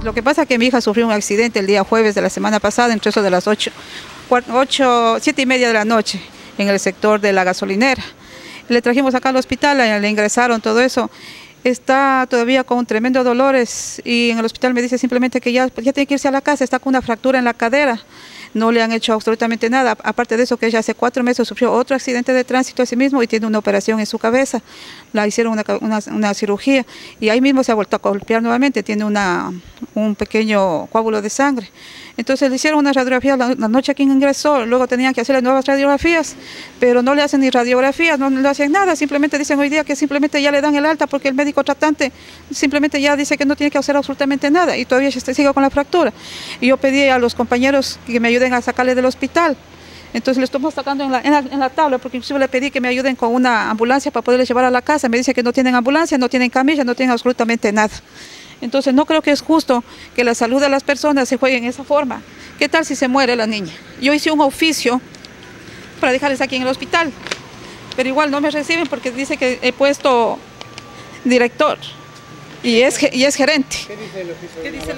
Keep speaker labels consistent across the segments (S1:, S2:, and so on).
S1: Lo que pasa es que mi hija sufrió un accidente el día jueves de la semana pasada, entre eso de las 7:30 de la noche, en el sector de la gasolinera. Le trajimos acá al hospital, le ingresaron todo eso. Está todavía con tremendos dolores y en el hospital me dice simplemente que ya tiene que irse a la casa, está con una fractura en la cadera. No le han hecho absolutamente nada, aparte de eso que ella hace 4 meses sufrió otro accidente de tránsito así mismo y tiene una operación en su cabeza, la hicieron una cirugía y ahí mismo se ha vuelto a golpear nuevamente, tiene un pequeño coágulo de sangre. Entonces le hicieron una radiografía la noche que ingresó, luego tenían que hacerle nuevas radiografías, pero no le hacen ni radiografías, no le hacen nada, simplemente dicen hoy día que simplemente ya le dan el alta porque el médico tratante simplemente ya dice que no tiene que hacer absolutamente nada y todavía sigue con la fractura. Y yo pedí a los compañeros que me ayuden a sacarle del hospital. Entonces le estamos sacando en la tabla, porque inclusive le pedí que me ayuden con una ambulancia para poderle llevar a la casa. Me dice que no tienen ambulancia, no tienen camilla, no tienen absolutamente nada. Entonces no creo que es justo que la salud de las personas se juegue en esa forma. ¿Qué tal si se muere la niña? Yo hice un oficio para dejarles aquí en el hospital, pero igual no me reciben porque dice que he puesto director y es gerente.
S2: ¿Qué dice el oficio?
S1: ¿Qué dice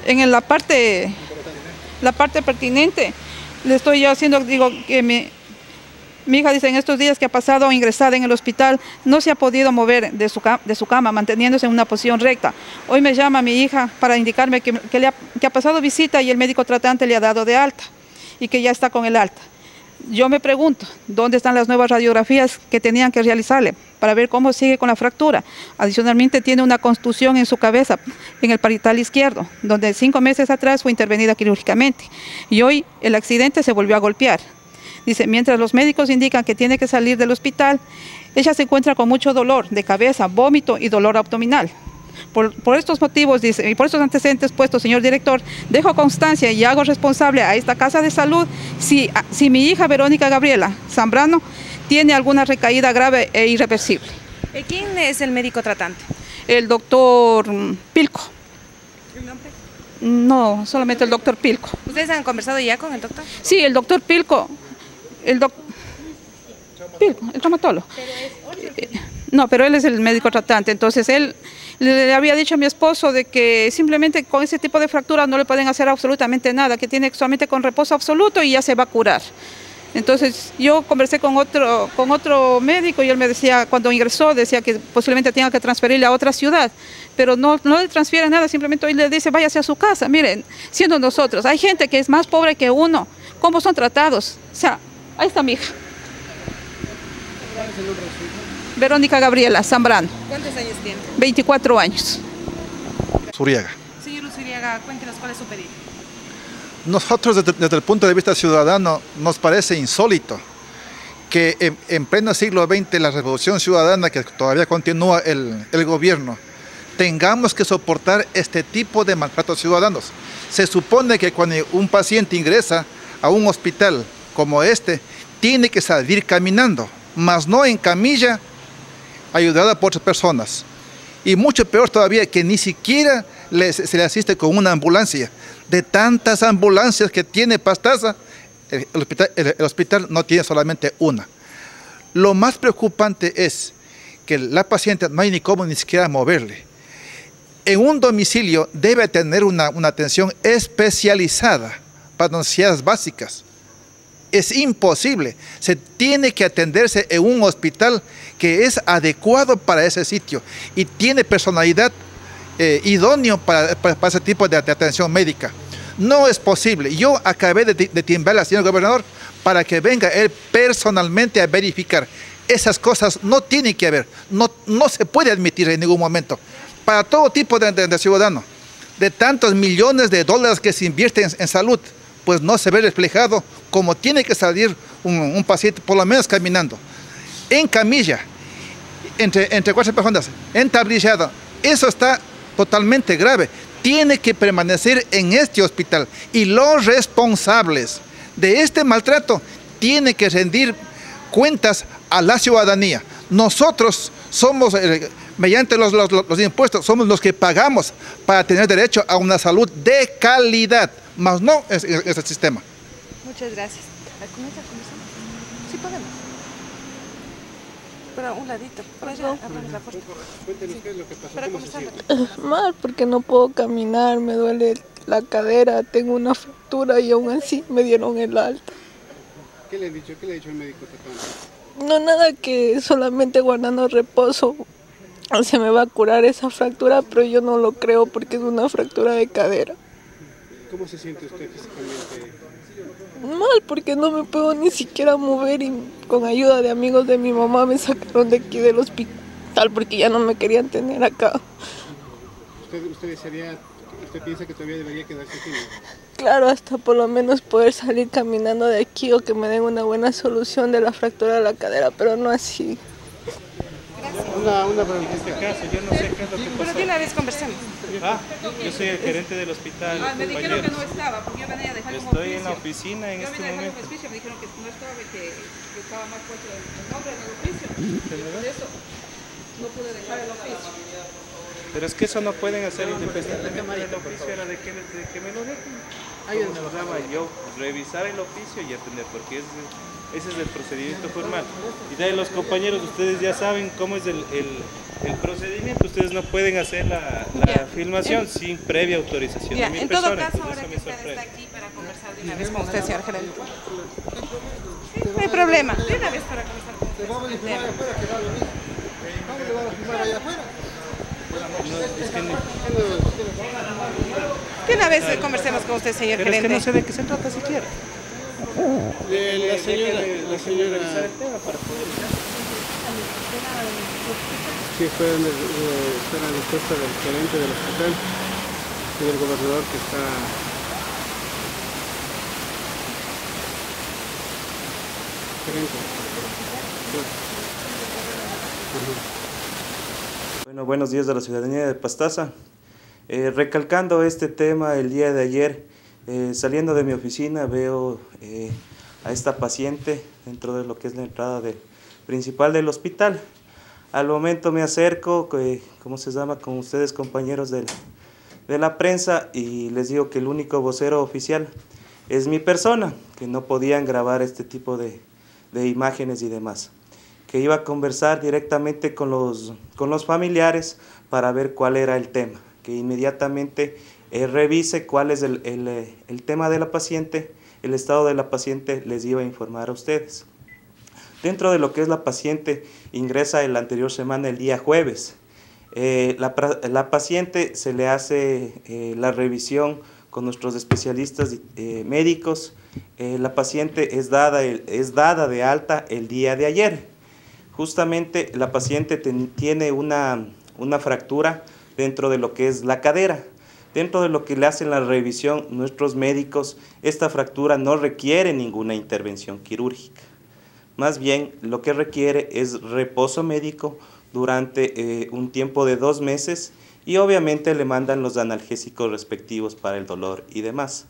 S1: en la parte pertinente? Le estoy yo haciendo, digo, que mi hija dice en estos días que ha pasado ingresada en el hospital, no se ha podido mover de su cama, manteniéndose en una posición recta. Hoy me llama mi hija para indicarme que ha pasado visita y el médico tratante le ha dado de alta y que ya está con el alta. Yo me pregunto, ¿dónde están las nuevas radiografías que tenían que realizarle para ver cómo sigue con la fractura? Adicionalmente tiene una contusión en su cabeza, en el parietal izquierdo, donde 5 meses atrás fue intervenida quirúrgicamente. Y hoy el accidente se volvió a golpear. Dice, mientras los médicos indican que tiene que salir del hospital, ella se encuentra con mucho dolor de cabeza, vómito y dolor abdominal. Por estos motivos, dice, y por estos antecedentes puestos, señor director, dejo constancia y hago responsable a esta casa de salud si mi hija Verónica Gabriela Zambrano tiene alguna recaída grave e irreversible.
S3: ¿Quién es el médico tratante?
S1: El doctor Pilco.
S3: ¿El nombre?
S1: No, solamente el doctor Pilco.
S3: ¿Ustedes han conversado ya con el doctor?
S1: Sí, el doctor Pilco, Pilco, el traumatólogo. No, pero él es el médico tratante, entonces él le había dicho a mi esposo de que simplemente con ese tipo de fracturas no le pueden hacer absolutamente nada, que tiene solamente con reposo absoluto y ya se va a curar. Entonces yo conversé con otro médico y él me decía, cuando ingresó, decía que posiblemente tenga que transferirle a otra ciudad, pero no le transfiere nada, simplemente hoy le dice váyase a su casa. Miren, siendo nosotros, hay gente que es más pobre que uno, ¿cómo son tratados? O sea, ahí está mi hija.
S2: ¿Cuál es el nombre de su hija?
S1: Verónica Gabriela Zambrano.
S3: ¿Cuántos años tiene?
S1: 24 años.
S4: Zuriaga.
S3: Señor Usuriaga, cuéntenos cuál es su pedido.
S4: Nosotros desde el punto de vista ciudadano nos parece insólito que en pleno siglo XX, la revolución ciudadana que todavía continúa el gobierno, tengamos que soportar este tipo de maltratos ciudadanos. Se supone que cuando un paciente ingresa a un hospital como este, tiene que salir caminando, mas no en camilla, ayudada por otras personas. Y mucho peor todavía, que ni siquiera se le asiste con una ambulancia. De tantas ambulancias que tiene Pastaza, el hospital no tiene solamente una. Lo más preocupante es que la paciente no hay ni cómo ni siquiera moverle. En un domicilio debe tener una atención especializada para necesidades básicas. Es imposible, se tiene que atenderse en un hospital que es adecuado para ese sitio y tiene personalidad idóneo para ese tipo de atención médica. No es posible. Yo acabé de timbrarle al señor gobernador para que venga él personalmente a verificar. Esas cosas no tienen que haber, no se puede admitir en ningún momento. Para todo tipo de ciudadano, de tantos millones de dólares que se invierten en salud, pues no se ve reflejado como tiene que salir un paciente, por lo menos caminando. En camilla, entre 4 personas, entablillado, eso está totalmente grave. Tiene que permanecer en este hospital y los responsables de este maltrato tienen que rendir cuentas a la ciudadanía. Nosotros somos, mediante los impuestos, somos los que pagamos para tener derecho a una salud de calidad, más no es el sistema.
S3: Muchas gracias. ¿Sí podemos? Pero un ladito, por allá, abramos la puerta.
S2: Cuéntenos qué es lo que pasó,
S3: Para
S2: cómo se
S3: conversar.
S2: siente.
S5: Mal, porque no puedo caminar, me duele la cadera, tengo una fractura y aún así me dieron el alta.
S2: ¿Qué le han dicho? ¿Qué le ha dicho el médico tratante?
S5: No, nada, que solamente guardando reposo se me va a curar esa fractura, pero yo no lo creo porque es una fractura de cadera.
S2: ¿Cómo se siente usted físicamente?
S5: Mal, porque no me puedo ni siquiera mover y con ayuda de amigos de mi mamá me sacaron de aquí del hospital porque ya no me querían tener acá.
S2: ¿Usted piensa que todavía debería quedarse aquí?
S5: Claro, hasta por lo menos poder salir caminando de aquí o que me den una buena solución de la fractura de la cadera, pero no así.
S2: Una pregunta.
S6: En este caso, yo no sé qué es lo que
S3: Pero
S6: pasó.
S3: de una vez conversemos.
S6: Yo soy el gerente del hospital,
S1: Me dijeron que no
S6: compañeros.
S1: estaba, porque yo venía a dejar un oficio.
S6: Estoy en la oficina en
S1: Yo
S6: este
S1: venía a dejar un
S6: momento.
S1: oficio, me dijeron que no estaba, que estaba más puesto el nombre en el oficio. Por eso no pude dejar el oficio.
S6: Pero es que eso no pueden hacer independientemente del oficio, era de que me lo dejen. Ahí necesitaba yo revisar el oficio y atender, porque ese es el procedimiento formal. Y de ahí los compañeros, ustedes ya saben cómo es el procedimiento. Ustedes no pueden hacer la filmación sin previa autorización
S3: Ya,
S6: de mi
S3: en todo
S6: persona.
S3: caso,
S6: Entonces
S3: ahora
S6: eso
S3: que
S6: me
S3: usted
S6: sorprende.
S3: está aquí para conversar de una vez con usted, señor gerente. Sí, no hay problema. De una vez para conversar con usted.
S2: Vamos a
S3: el
S2: filmar
S3: tema.
S2: afuera, que da lo mismo. Vamos a filmar allá afuera.
S3: De una vez conversemos con usted, señor
S6: Pero es que
S3: gerente.
S6: no sé de qué se trata siquiera.
S2: La señora... Sí, fue la respuesta del gerente del hospital y del gobernador que está...
S6: Bueno, buenos días a la ciudadanía de Pastaza. Recalcando este tema, el día de ayer, saliendo de mi oficina, veo a esta paciente dentro de lo que es la entrada principal del hospital. Al momento me acerco, ¿cómo se llama?, con ustedes, compañeros de la prensa, y les digo que el único vocero oficial es mi persona, que no podían grabar este tipo de imágenes y demás, que iba a conversar directamente con los familiares para ver cuál era el tema, que inmediatamente revise cuál es el tema de la paciente, el estado de la paciente, les iba a informar a ustedes. Dentro de lo que es la paciente, ingresa la anterior semana, el día jueves. La paciente se le hace la revisión con nuestros especialistas médicos. La paciente es dada de alta el día de ayer. Justamente la paciente tiene una fractura dentro de lo que es la cadera. Dentro de lo que le hacen la revisión nuestros médicos, esta fractura no requiere ninguna intervención quirúrgica. Más bien, lo que requiere es reposo médico durante un tiempo de 2 meses y obviamente le mandan los analgésicos respectivos para el dolor y demás.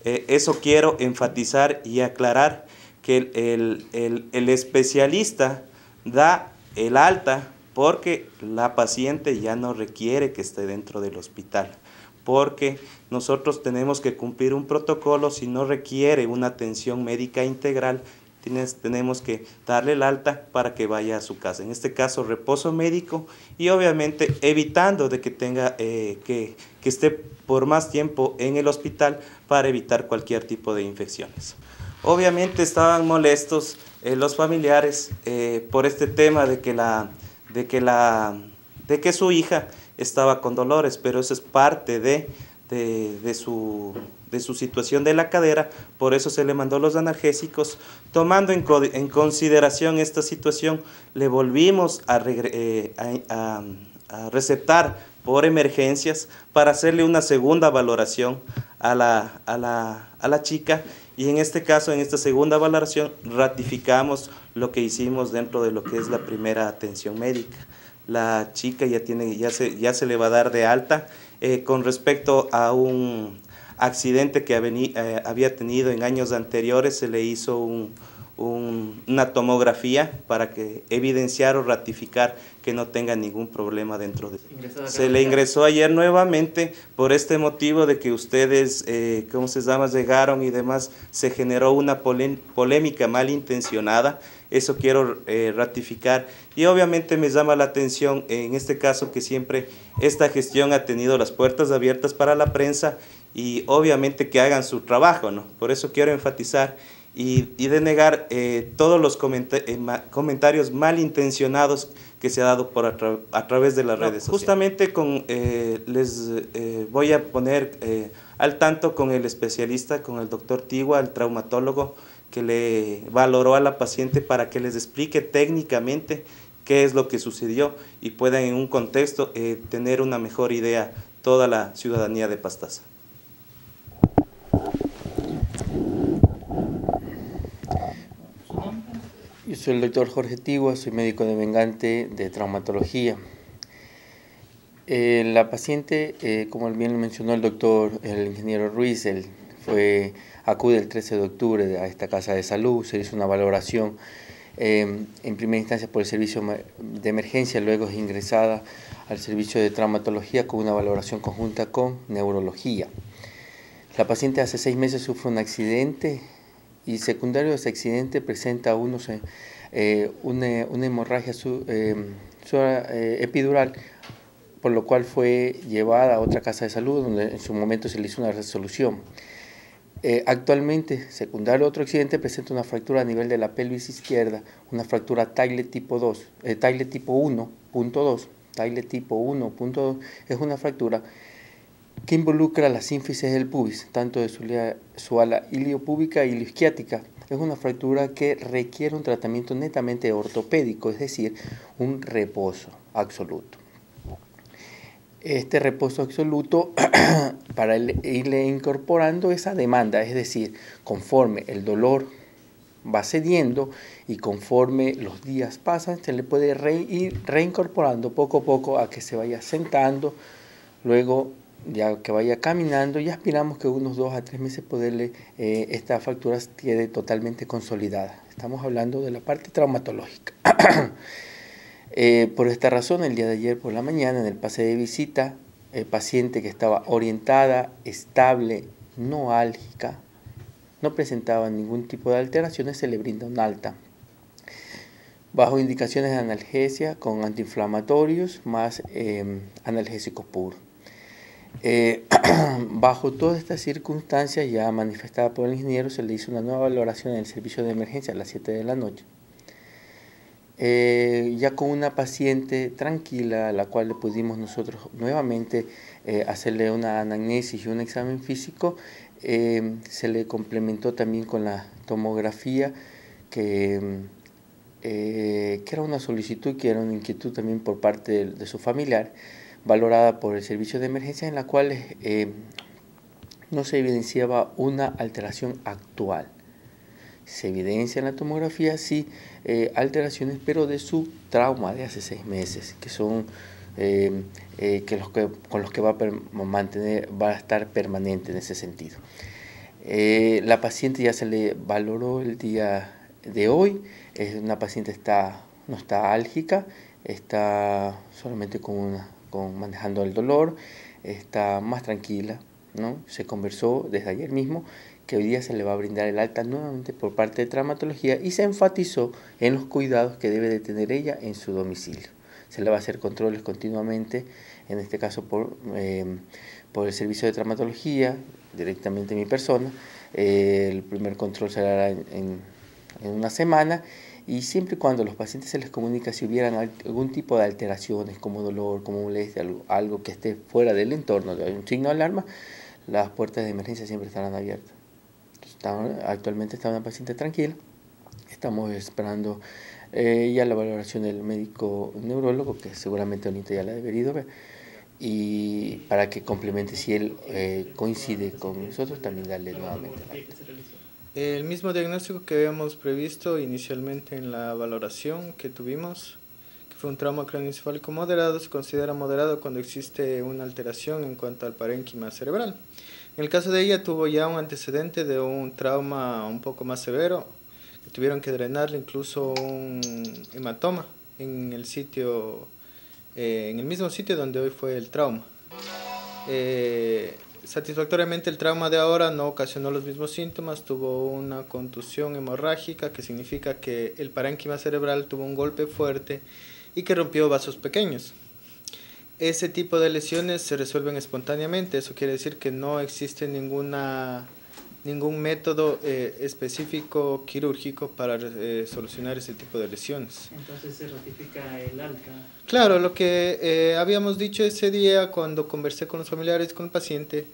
S6: Eso quiero enfatizar y aclarar, que el especialista da el alta porque la paciente ya no requiere que esté dentro del hospital, porque nosotros tenemos que cumplir un protocolo. Si no requiere una atención médica integral, tenemos que darle el alta para que vaya a su casa. En este caso, reposo médico y obviamente evitando de que tenga que esté por más tiempo en el hospital para evitar cualquier tipo de infecciones. Obviamente estaban molestos los familiares por este tema de que su hija estaba con dolores, pero eso es parte de su situación de la cadera. Por eso se le mandó los analgésicos. Tomando en consideración esta situación, le volvimos a recetar por emergencias para hacerle una segunda valoración a la chica, y en este caso, en esta segunda valoración, ratificamos lo que hicimos dentro de lo que es la primera atención médica. La chica ya se le va a dar de alta. Con respecto a un accidente que había tenido en años anteriores, se le hizo un una tomografía para que evidenciar o ratificar que no tenga ningún problema dentro de eso. Se le ingresó ayer nuevamente por este motivo de que ustedes, ¿cómo se llama?, llegaron y demás, se generó una polémica malintencionada. Eso quiero ratificar, y obviamente me llama la atención en este caso que siempre esta gestión ha tenido las puertas abiertas para la prensa y obviamente que hagan su trabajo, ¿no? Por eso quiero enfatizar y denegar todos los comentarios malintencionados que se ha dado a través de las redes sociales. Justamente les voy a poner al tanto con el especialista, con el doctor Tigua, el traumatólogo, que le valoró a la paciente para que les explique técnicamente qué es lo que sucedió y puedan en un contexto tener una mejor idea toda la ciudadanía de Pastaza.
S7: Yo soy el doctor Jorge Tigua, soy médico devengante de traumatología. La paciente, como bien lo mencionó el ingeniero Ruiz, acude el 13 de octubre a esta casa de salud, se hizo una valoración en primera instancia por el servicio de emergencia, luego es ingresada al servicio de traumatología con una valoración conjunta con neurología. La paciente hace 6 meses sufre un accidente y secundario a ese accidente presenta una hemorragia epidural, por lo cual fue llevada a otra casa de salud donde en su momento se le hizo una resolución. Actualmente, secundario a otro accidente, presenta una fractura a nivel de la pelvis izquierda, una fractura Tyler tipo 1.2. Tyler tipo 1.2 es una fractura que involucra la sínfisis del pubis, tanto de su ala iliopúbica e ilioisquiática. Es una fractura que requiere un tratamiento netamente ortopédico, es decir, un reposo absoluto. Este reposo absoluto para irle incorporando esa demanda, es decir, conforme el dolor va cediendo y conforme los días pasan, se le puede ir reincorporando poco a poco a que se vaya sentando, luego ya que vaya caminando, y aspiramos que unos 2 a 3 meses poderle esta fractura quede totalmente consolidada. Estamos hablando de la parte traumatológica. Por esta razón, el día de ayer por la mañana, en el pase de visita, el paciente que estaba orientada, estable, no álgica, no presentaba ningún tipo de alteraciones, se le brinda un alta. Bajo indicaciones de analgesia con antiinflamatorios más analgésicos puros. Bajo todas estas circunstancias ya manifestada por el ingeniero, se le hizo una nueva valoración en el servicio de emergencia a las 7 de la noche. Ya con una paciente tranquila, a la cual le pudimos nosotros nuevamente hacerle una anamnesis y un examen físico, se le complementó también con la tomografía, que era una solicitud, que era una inquietud también por parte de su familiar, valorada por el servicio de emergencia, en la cual no se evidenciaba una alteración actual. Se evidencia en la tomografía, sí, alteraciones, pero de su trauma de hace 6 meses, que son con los que va a estar permanente en ese sentido. La paciente ya se le valoró el día de hoy, es una paciente no está álgica, está solamente manejando el dolor, está más tranquila, ¿no? Se conversó desde ayer mismo que hoy día se le va a brindar el alta nuevamente por parte de traumatología, y se enfatizó en los cuidados que debe de tener ella en su domicilio. Se le va a hacer controles continuamente, en este caso por el servicio de traumatología, directamente mi persona. El primer control se hará en una semana, y siempre y cuando a los pacientes se les comunica si hubieran algún tipo de alteraciones como dolor, como molestia, algo que esté fuera del entorno, de un signo de alarma, las puertas de emergencia siempre estarán abiertas. Actualmente está una paciente tranquila, estamos esperando ya la valoración del médico neurólogo, que seguramente ahorita ya la debería ver, y para que complemente, si él coincide con nosotros, también darle nuevamente la alta.
S8: El mismo diagnóstico que habíamos previsto inicialmente en la valoración que tuvimos, que fue un trauma craneoencefálico moderado, se considera moderado cuando existe una alteración en cuanto al parénquima cerebral. En el caso de ella tuvo ya un antecedente de un trauma un poco más severo, Tuvieron que drenarle incluso un hematoma en el sitio, en el mismo sitio donde hoy fue el trauma. Satisfactoriamente el trauma de ahora no ocasionó los mismos síntomas, tuvo una contusión hemorrágica, que significa que el parénquima cerebral tuvo un golpe fuerte y que rompió vasos pequeños. Ese tipo de lesiones se resuelven espontáneamente, eso quiere decir que no existe ningún método específico quirúrgico para solucionar ese tipo de lesiones.
S9: Entonces se ratifica el alta.
S8: Claro, lo que habíamos dicho ese día cuando conversé con los familiares, con el paciente,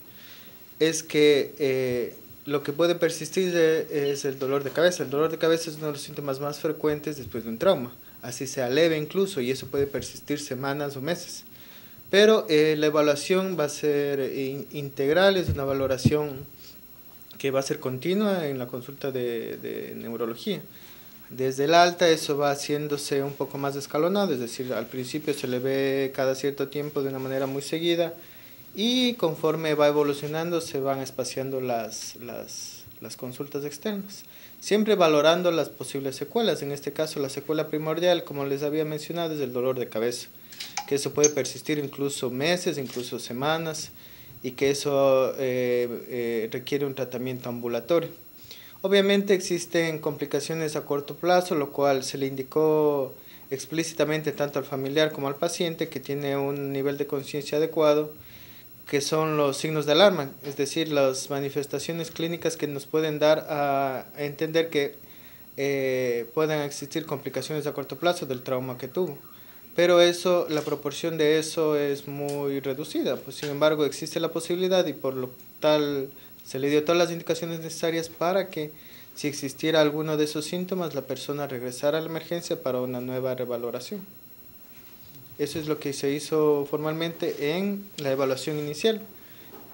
S8: es que lo que puede persistir es el dolor de cabeza. El dolor de cabeza es uno de los síntomas más frecuentes después de un trauma, así sea leve incluso, y eso puede persistir semanas o meses. Pero la evaluación va a ser integral, es una valoración que va a ser continua en la consulta de neurología. Desde el alta eso va haciéndose un poco más escalonado, es decir, al principio se le ve cada cierto tiempo de una manera muy seguida y conforme va evolucionando se van espaciando las consultas externas, siempre valorando las posibles secuelas. En este caso la secuela primordial, como les había mencionado, es el dolor de cabeza, que eso puede persistir incluso meses, incluso semanas, y que eso requiere un tratamiento ambulatorio. Obviamente existen complicaciones a corto plazo, lo cual se le indicó explícitamente tanto al familiar como al paciente que tiene un nivel de conciencia adecuado, que son los signos de alarma, es decir, las manifestaciones clínicas que nos pueden dar a entender que puedan existir complicaciones a corto plazo del trauma que tuvo. Pero eso, la proporción de eso es muy reducida, pues sin embargo existe la posibilidad y por lo tal se le dio todas las indicaciones necesarias para que si existiera alguno de esos síntomas la persona regresara a la emergencia para una nueva revaloración. Eso es lo que se hizo formalmente en la evaluación inicial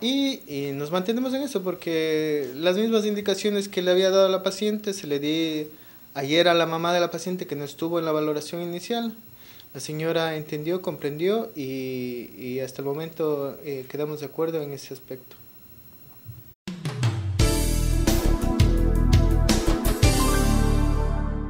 S8: y nos mantenemos en eso porque las mismas indicaciones que le había dado a la paciente se le di ayer a la mamá de la paciente que no estuvo en la valoración inicial. La señora entendió, comprendió y hasta el momento quedamos de acuerdo en ese aspecto.